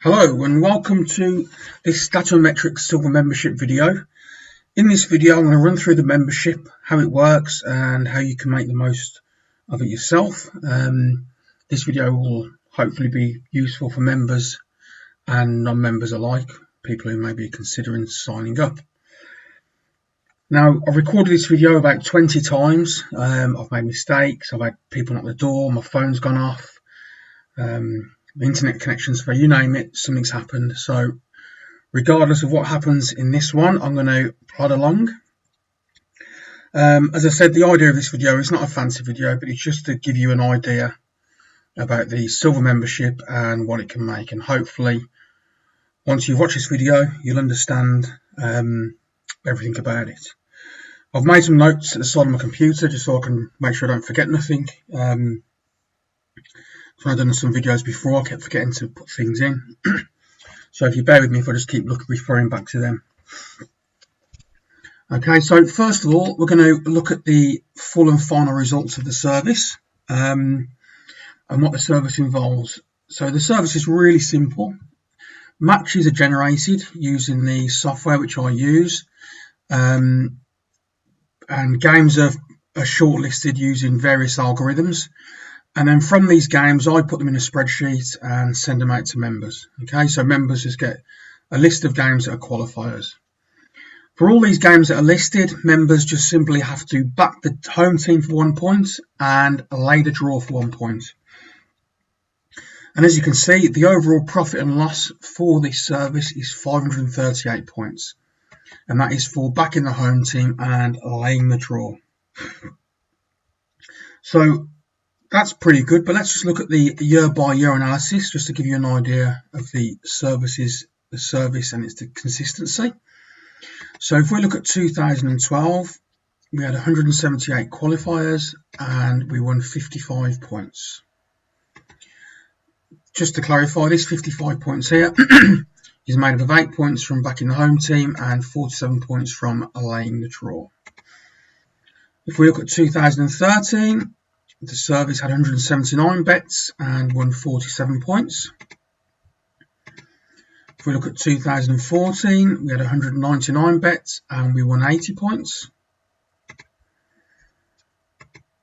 Hello and welcome to this Statometrics Silver membership video. In this video I'm going to run through the membership, how it works and how you can make the most of it yourself. This video will hopefully be useful for members and non-members alike, people who may be considering signing up. Now, I've recorded this video about 20 times. I've made mistakes, I've had people knock the door, my phone's gone off. The internet connections for you name it, something's happened. So regardless of what happens in this one, I'm going to plod along. As I said, the idea of this video is not a fancy video, but it's just to give you an idea about the silver membership and what it can make. And hopefully once you've watched this video, you'll understand everything about it. I've made some notes at the side of my computer just so I can make sure I don't forget nothing. I've done some videos before, I kept forgetting to put things in. So if you bear with me if I just keep referring back to them. Okay, so first of all, we're going to look at the full and final results of the service and what the service involves. So the service is really simple. Matches are generated using the software which I use, and games are shortlisted using various algorithms. And then from these games, I put them in a spreadsheet and send them out to members. Okay, so members just get a list of games that are qualifiers. For all these games that are listed, members just simply have to back the home team for 1 point and lay the draw for 1 point. And as you can see, the overall profit and loss for this service is 538 points. And that is for backing the home team and laying the draw. So that's pretty good, but let's just look at the year-by-year analysis just to give you an idea of the service and its consistency. So if we look at 2012, we had 178 qualifiers and we won 55 points. Just to clarify, this 55 points here is made up of 8 points from backing the home team and 47 points from laying the draw. If we look at 2013, the service had 179 bets and won 47 points. If we look at 2014, we had 199 bets and we won 80 points.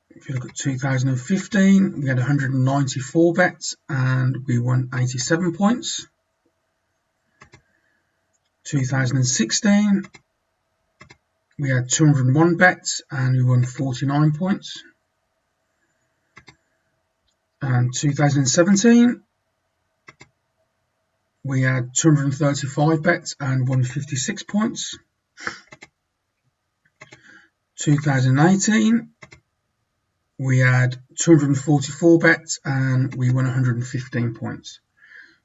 If you look at 2015, we had 194 bets and we won 87 points. 2016, we had 201 bets and we won 49 points. And 2017, we had 235 bets and won 56 points. 2018, we had 244 bets and we won 115 points,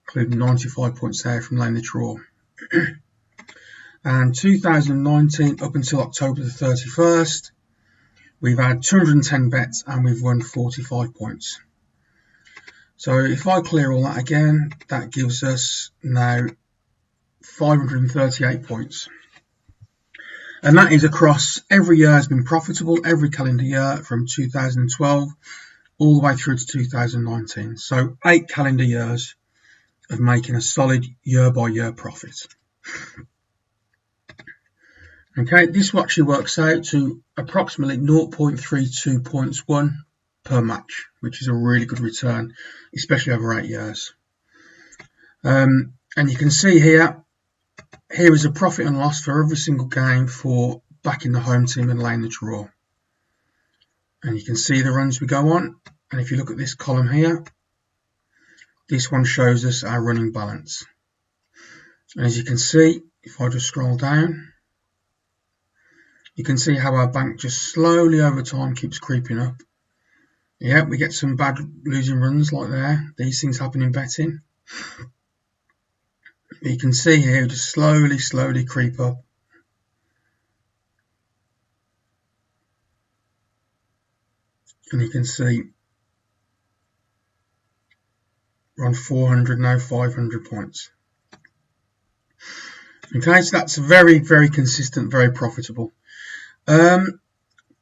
including 95 points there from laying the draw. And 2019 up until October the 31st, we've had 210 bets and we've won 45 points. So if I clear all that again, that gives us now 538 points. And that is across every year has been profitable, every calendar year from 2012 all the way through to 2019. So 8 calendar years of making a solid year-by-year profit. Okay, this actually works out to approximately 0.32 points won per match, which is a really good return, especially over 8 years. And you can see here is a profit and loss for every single game for backing the home team and laying the draw. And you can see the runs we go on. And if you look at this column here, this one shows us our running balance. And as you can see, if I just scroll down, you can see how our bank just slowly over time keeps creeping up. Yeah, we get some bad losing runs like there. These things happen in betting. But you can see here just slowly creep up. And you can see we're on 400 now, 500 points. Okay, so that's very, very consistent, very profitable.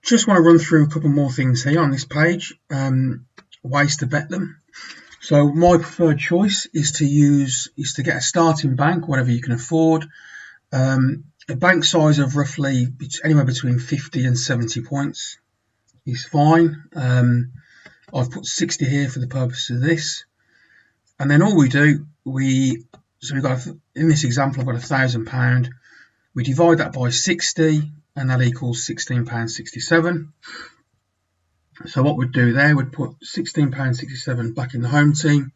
Just want to run through a couple more things here on this page, ways to bet them. So my preferred choice is to get a starting bank, whatever you can afford. A bank size of roughly anywhere between 50 and 70 points is fine. I've put 60 here for the purpose of this. And then all we do, we've got, in this example, I've got £1,000. We divide that by 60, and that equals £16.67. So what we'd do there, we'd put £16.67 back in the home team,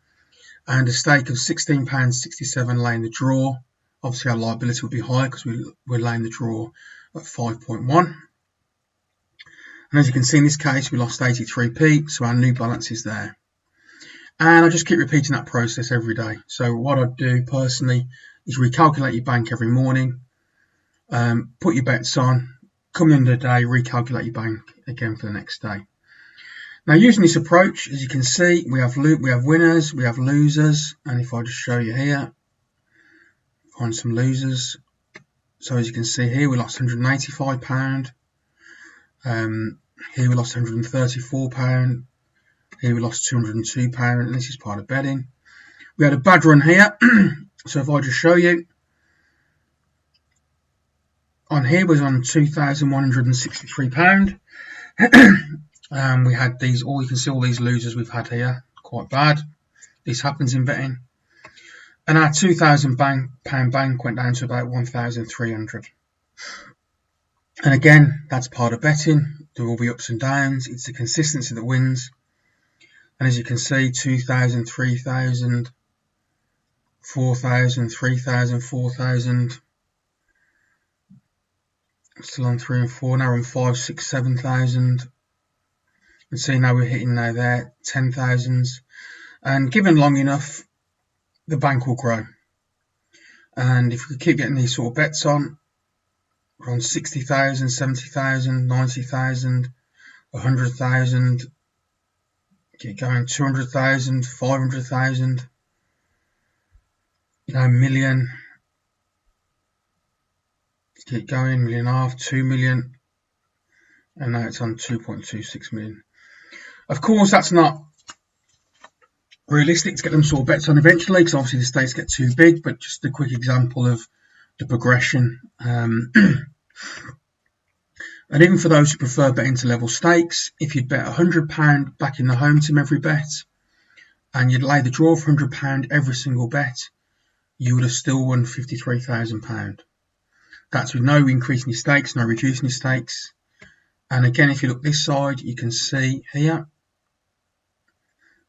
and a stake of £16.67 laying the draw. Obviously our liability would be high because we're laying the draw at 5.1. And as you can see in this case, we lost 83p, so our new balance is there. And I just keep repeating that process every day. So what I'd do personally is recalculate your bank every morning, put your bets on, come the end of the day, recalculate your bank again for the next day. Now, using this approach, as you can see, we have winners, we have losers, and if I just show you here, find some losers. So as you can see here, we lost £185. Here we lost £134. Here we lost £202, and this is part of betting. We had a bad run here, so if I just show you, on here was on £2,163. We had these, you can see all these losers we've had here, quite bad. This happens in betting. And our £2,000 bank went down to about 1,300. And again, that's part of betting. There will be ups and downs. It's the consistency that wins. And as you can see, 2,000, 3,000, 4,000, 3,000, 4,000. Still on 3 and 4. Now we're on 5, 6, 7,000. And see now we're hitting now there 10,000s. And given long enough, the bank will grow. And if we keep getting these sort of bets on, we're on 60,000, 70,000, 90,000, 100,000. Keep going, 200,000, 500,000, a million. Keep going, 1.5 million, 2 million, and now it's on 2.26 million. Of course, that's not realistic to get them sort of bets on eventually, because obviously the stakes get too big, but just a quick example of the progression. And even for those who prefer betting to level stakes, if you'd bet £100 back in the home team every bet, and you'd lay the draw for £100 every single bet, you would have still won £53,000. That's with no increasing your stakes, no reducing your stakes. And again, if you look this side, you can see here,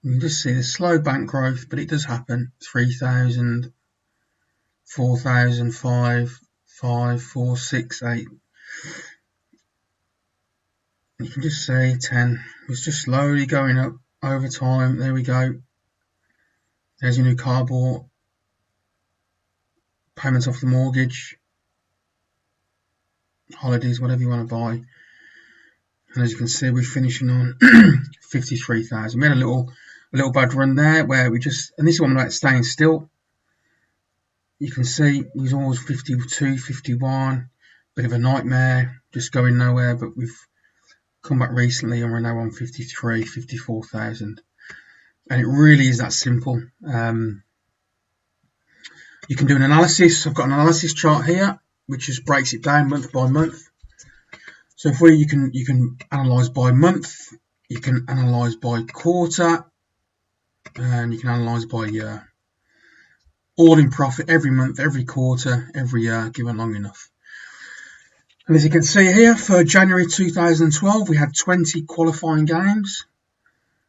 you can just see the slow bank growth, but it does happen. 3,000, 4,000, 5, 5, 4, 6, 8. You can just see 10. It's just slowly going up over time. There we go. There's your new car bought. Payments off the mortgage. Holidays, whatever you want to buy. And as you can see, we're finishing on 53,000. We had a little bad run there where we just, and this is one about staying still. You can see it was always 52, 51. Bit of a nightmare, just going nowhere, but we've come back recently and we're now on 53, 54,000. And it really is that simple. You can do an analysis. I've got an analysis chart here, which just breaks it down month by month. So if you can analyze by month, you can analyze by quarter, and you can analyze by year. All in profit every month, every quarter, every year, given long enough. And as you can see here, for January 2012, we had 20 qualifying games.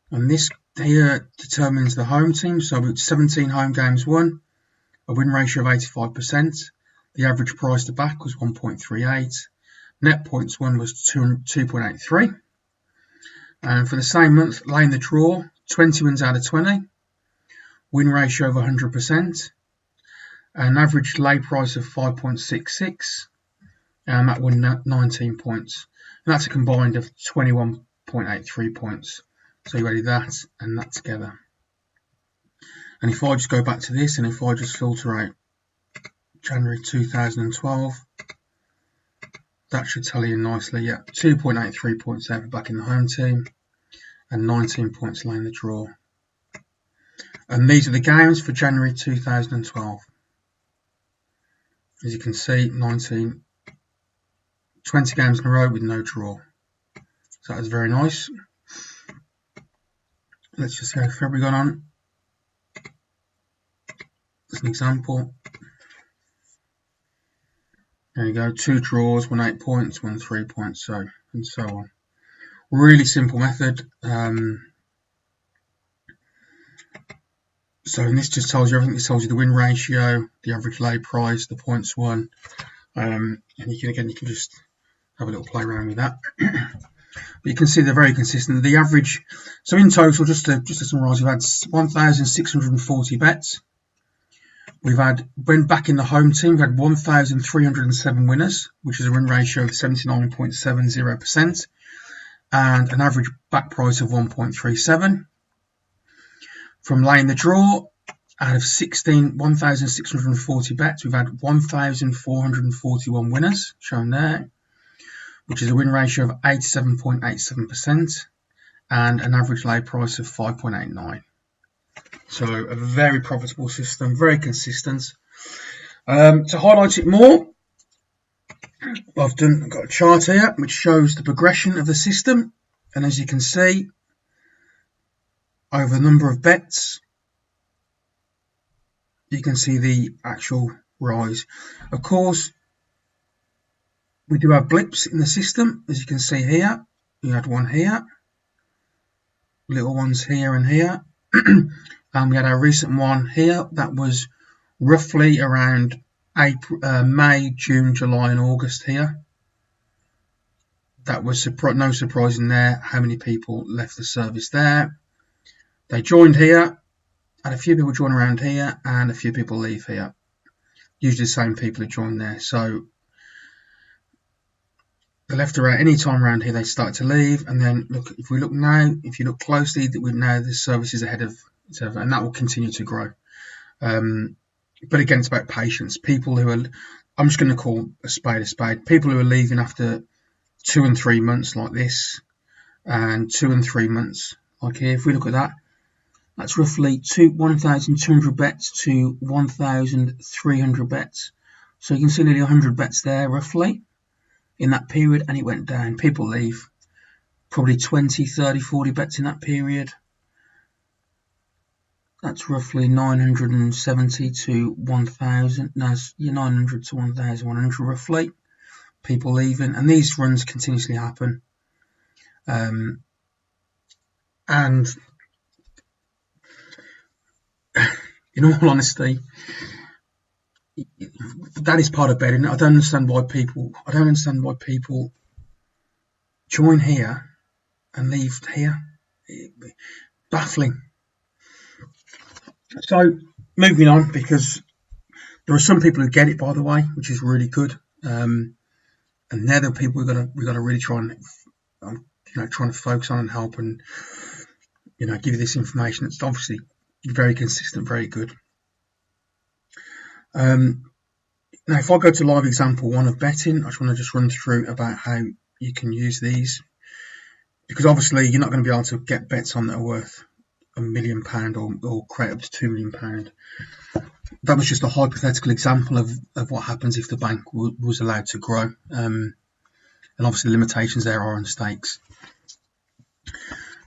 And this here determines the home team. So it's 17 home games won, a win ratio of 85%. The average price to back was 1.38. Net points won was 2.83. And for the same month, laying the draw, 20 wins out of 20. Win ratio of 100%. An average lay price of 5.66. And that won 19 points. And that's a combined of 21.83 points. So you added that and that together. And if I just go back to this, and if I just filter out January 2012, that should tell you nicely, yeah, 2.83 points there back in the home team, and 19 points laying the draw. And these are the games for January 2012. As you can see, 20 games in a row with no draw. So that is very nice. Let's just see how February got on. As an example. There you go, 2 draws, 1 8 points, 1 3 points, and so on. Really simple method. So and this just tells you everything. This tells you the win ratio, the average lay price, the points won, and you can just have a little play around with that. But you can see they're very consistent. The average, so in total, just to summarise, we've had 1,640 bets. We've had, when back in the home team, we've had 1,307 winners, which is a win ratio of 79.70%, and an average back price of 1.37. From laying the draw, out of 1,640 bets, we've had 1,441 winners, shown there, which is a win ratio of 87.87%, and an average lay price of 5.89. So a very profitable system, very consistent. To highlight it more, I've got a chart here which shows the progression of the system, and as you can see, over the number of bets, you can see the actual rise. Of course, we do have blips in the system, as you can see here. We had one here, little ones here and here. And we had our recent one here that was roughly around May, June, July and August here. That was no surprise in there how many people left the service there. They joined here, and a few people join around here, and a few people leave here. Usually the same people who join there. So they left around any time around here, they started to leave. And then look, if we look now, if you look closely, we know the service is ahead of each other, and that will continue to grow. But again, it's about patience. People who are, I'm just going to call a spade, people who are leaving after 2 and 3 months like this, and 2 and 3 months like here. If we look at that, that's roughly 1,200 bets to 1,300 bets. So you can see nearly 100 bets there roughly in that period, and it went down. People leave, probably 20, 30, 40 bets in that period. That's roughly 970 to 1,000. No, 900 to 1,100 roughly. People leaving, and these runs continuously happen. And in all honesty, that is part of betting. I don't understand why people join here and leave here. Baffling. So moving on, because there are some people who get it, by the way, which is really good. And they're the people we've got to really try and trying to focus on and help, and give you this information. It's obviously very consistent, very good. Now, if I go to live example 1 of betting, I just want to run through about how you can use these, because obviously you're not going to be able to get bets on that are worth £1 million or create up to £2 million. That was just a hypothetical example of what happens if the bank was allowed to grow, and obviously the limitations there are on stakes.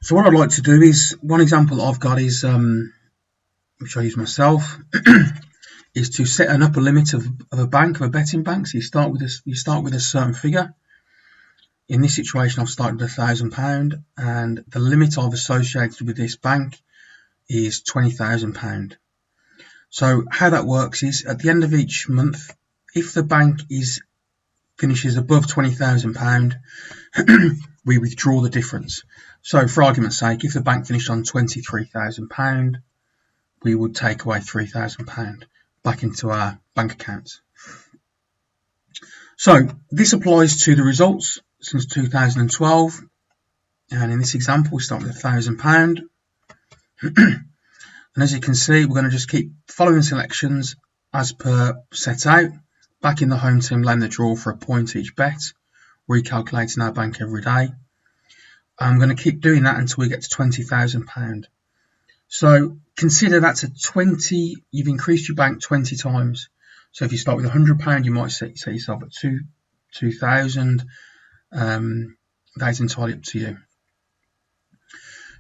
So what I'd like to do is, one example I've got is, which I use myself, is to set an upper limit of a bank, of a betting bank. So you start with a certain figure. In this situation, I've started with £1,000, and the limit I've associated with this bank is £20,000. So how that works is, at the end of each month, if the bank finishes above £20,000, we withdraw the difference. So for argument's sake, if the bank finished on £23,000, we would take away £3,000 back into our bank account. So this applies to the results since 2012, and in this example we start with £1,000. And as you can see, we're going to just keep following the selections as per set out. Back in the home team, laying the draw for a point each bet, recalculating our bank every day. I'm going to keep doing that until we get to £20,000. So consider that's you've increased your bank 20 times. So if you start with £100, you might set yourself at 2,000. That is entirely up to you.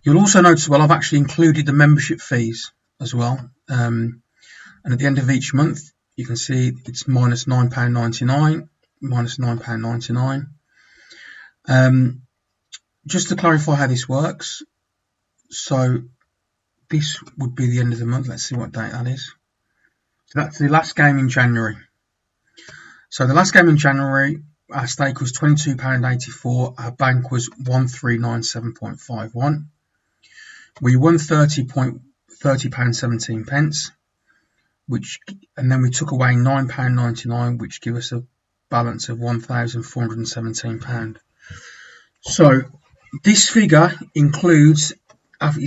You'll also notice, well, I've actually included the membership fees as well. And at the end of each month, you can see it's minus £9.99, minus £9.99. Just to clarify how this works, so this would be the end of the month. Let's see what date that is. So that's the last game in January. So the last game in January, our stake was £22.84. Our bank was 1397.51. We won £30.17, and then we took away £9.99, which give us a balance of £1,417. So this figure is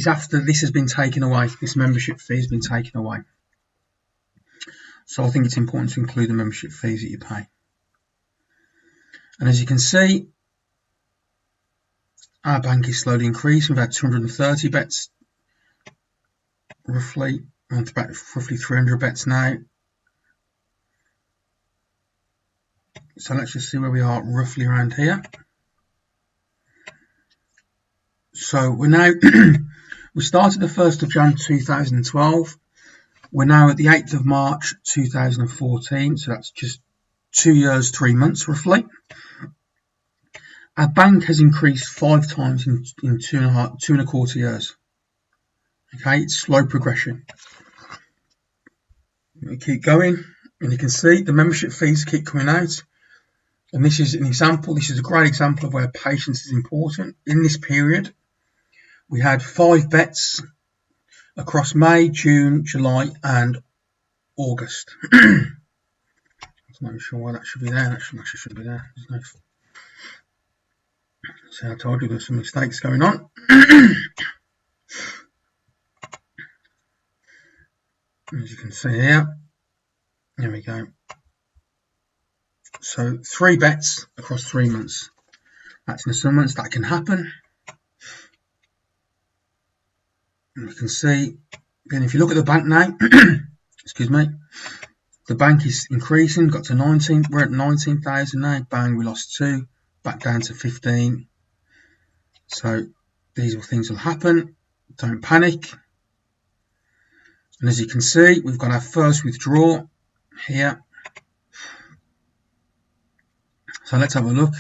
after this has been taken away. This membership fee has been taken away. So I think it's important to include the membership fees that you pay. And as you can see, our bank is slowly increasing. We've had 230 bets, roughly. We're on about roughly 300 bets now. So let's just see where we are roughly around here. So we're now, we started the 1st of Jan 2012. We're now at the 8th of March 2014. So that's just 2 years, 3 months roughly. Our bank has increased 5 times in 2.25 years. Okay, it's slow progression. We keep going, and you can see the membership fees keep coming out. And this is an example. This is a great example of where patience is important. In this period, we had 5 bets across May, June, July, and August. I'm not sure why that should be there. That actually should be there. See, I told you there's some mistakes going on. As you can see here, there we go. So 3 bets across 3 months. That's in some months that can happen. And you can see, again, if you look at the bank now, excuse me, the bank is increasing, got to 19, we're at 19,000 now, bang, we lost 2, back down to 15. So these things will happen, don't panic. And as you can see, we've got our first withdrawal here. So let's have a look.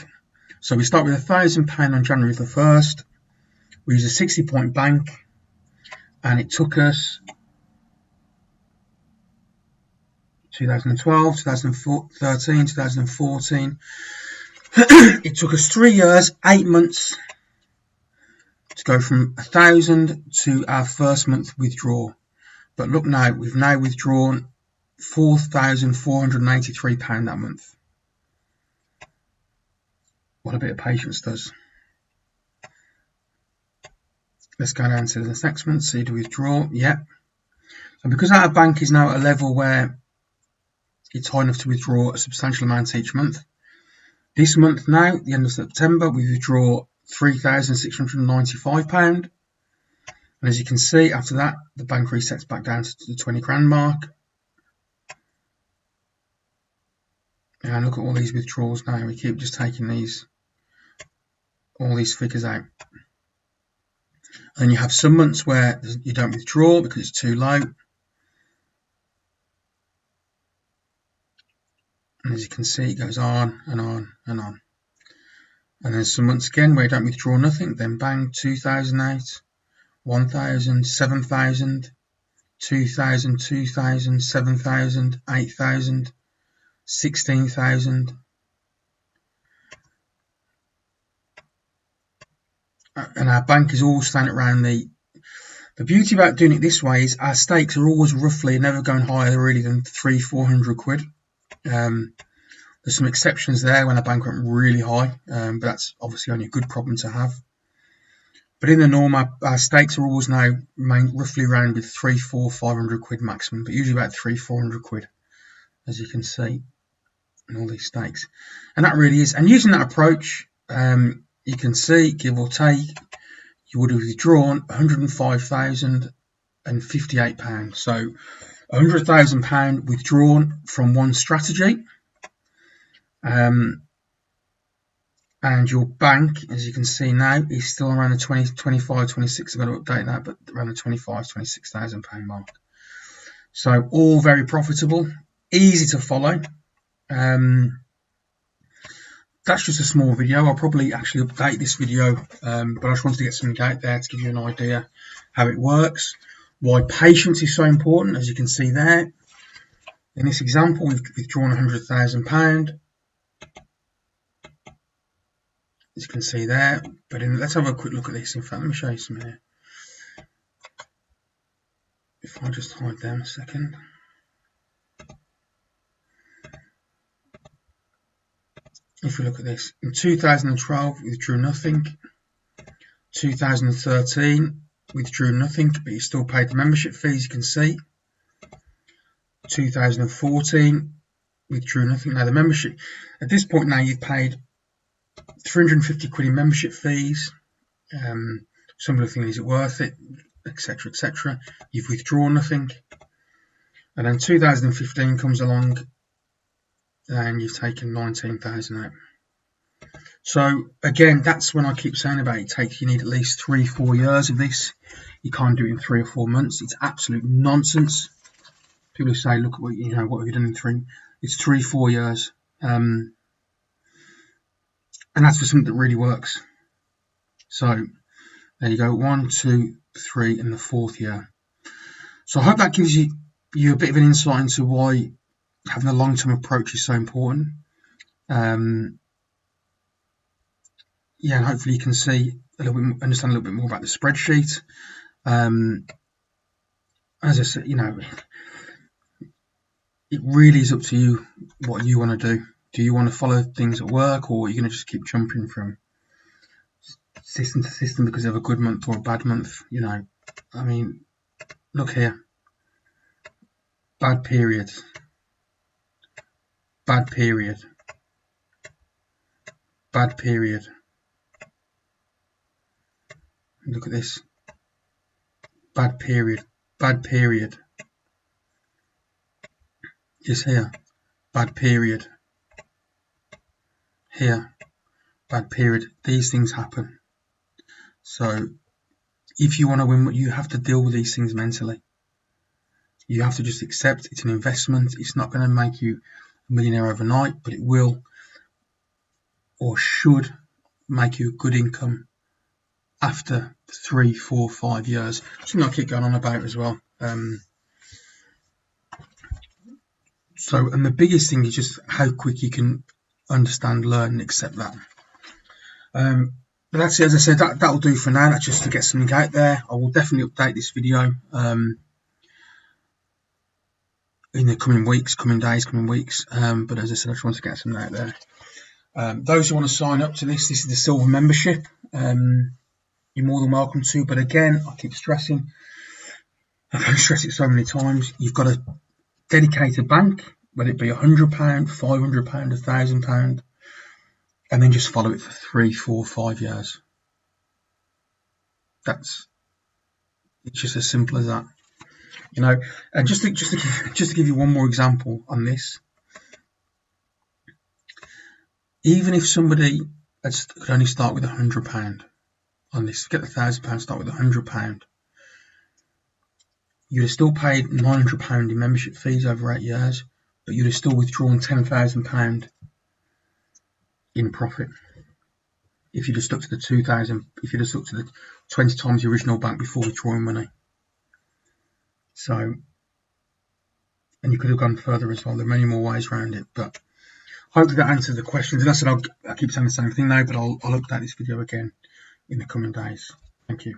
So we start with £1,000 on January the 1st. We use a 60-point bank, and it took us 2012, 2013, 2014. It took us 3 years, 8 months to go from 1,000 to our first month withdrawal. But look now, we've now withdrawn £4,483 that month. What a bit of patience does. Let's go down to the next month, see the withdrawal. Yep. And because our bank is now at a level where it's high enough to withdraw a substantial amount each month, this month now, the end of September, we withdraw £3,695. And as you can see, after that, the bank resets back down to the 20 grand mark. And look at all these withdrawals now. We keep just taking all these figures out. And you have some months where you don't withdraw because it's too low. And as you can see, it goes on and on and on. And then some months again where you don't withdraw nothing, then bang, 2,008, 1,000, 7,000, 2,000, 2,000, 7,000, 8,000, 16,000. And our bank is all standing around the beauty about doing it this way is our stakes are always roughly never going higher really than 300-400 quid. There's some exceptions there when our bank went really high, but that's obviously only a good problem to have. But in the norm, our stakes are always now remain roughly around with 300, 400, 500 quid maximum, but usually about 300-400 quid, as you can see in all these stakes. And that really is, and using that approach, you can see, give or take, you would have withdrawn 105,000 £158. So £100,000 withdrawn from one strategy. And your bank, as you can see now, is still around the 25, 26. I've got to update that, but around the 25, £26,000 mark. So all very profitable, easy to follow. That's just a small video. I'll probably actually update this video, but I just wanted to get something out there to give you an idea how it works, why patience is so important, as you can see there. In this example, we've withdrawn £100,000, as you can see there. But let's have a quick look at this. In fact, let me show you some here. If I just hide them a second. If we look at this, in 2012, we withdrew nothing. 2013, withdrew nothing, but you still paid the membership fees, you can see. 2014, withdrew nothing. Now the membership, at this point now you've paid 350 quid in membership fees. Some of the things, is it worth it, etc, etc. You've withdrawn nothing. And then 2015 comes along and you've taken 19,000 out. So again, that's when I keep saying about it. You need at least 3-4 years of this. You can't do it in 3 or 4 months. It's absolute nonsense. People say, look at what what have you done in 3? It's 3-4 years, and that's for something that really works. So there you go, 1, 2, 3, and the 4th year. So I hope that gives you a bit of an insight into why having a long-term approach is so important. Yeah, and hopefully you can see a little bit, understand a little bit more about the spreadsheet. As I said, it really is up to you what you want to do. Do you want to follow things at work, or are you going to just keep jumping from system to system because of a good month or a bad month? I mean, look here. Bad period. Bad period. Bad period. Look at this. Bad period. Bad period. Just here. Bad period. Here. Bad period. These things happen. So if you want to win, you have to deal with these things mentally. You have to just accept it's an investment. It's not going to make you a millionaire overnight, but it will or should make you a good income after 3, 4, 5 years. Something I'll keep going on about as well. And the biggest thing is just how quick you can understand, learn, and accept that. But that's it. As I said, that'll do for now. That's just to get something out there. I will definitely update this video in the coming weeks, coming days, coming weeks. But as I said, I just want to get something out there. Those who want to sign up to this is the silver membership. You're more than welcome to. But again, I keep stressing, I can stress it so many times, you've got to dedicate a bank, whether it be £100, £500, £1,000, and then just follow it for 3, 4, 5 years. It's just as simple as that. And just to give you one more example on this, even if somebody could only start with £100 on this, get the £1,000, start with £100, you'd have still paid £900 in membership fees over 8 years, but you'd have still withdrawn £10,000 in profit if you'd have stuck to the 2,000, if you'd have stuck to the 20 times the original bank before withdrawing money. So, and you could have gone further as well. There are many more ways around it, but hopefully that answers the questions. And I said I keep saying the same thing now, but I'll update this video again in the coming days. Thank you.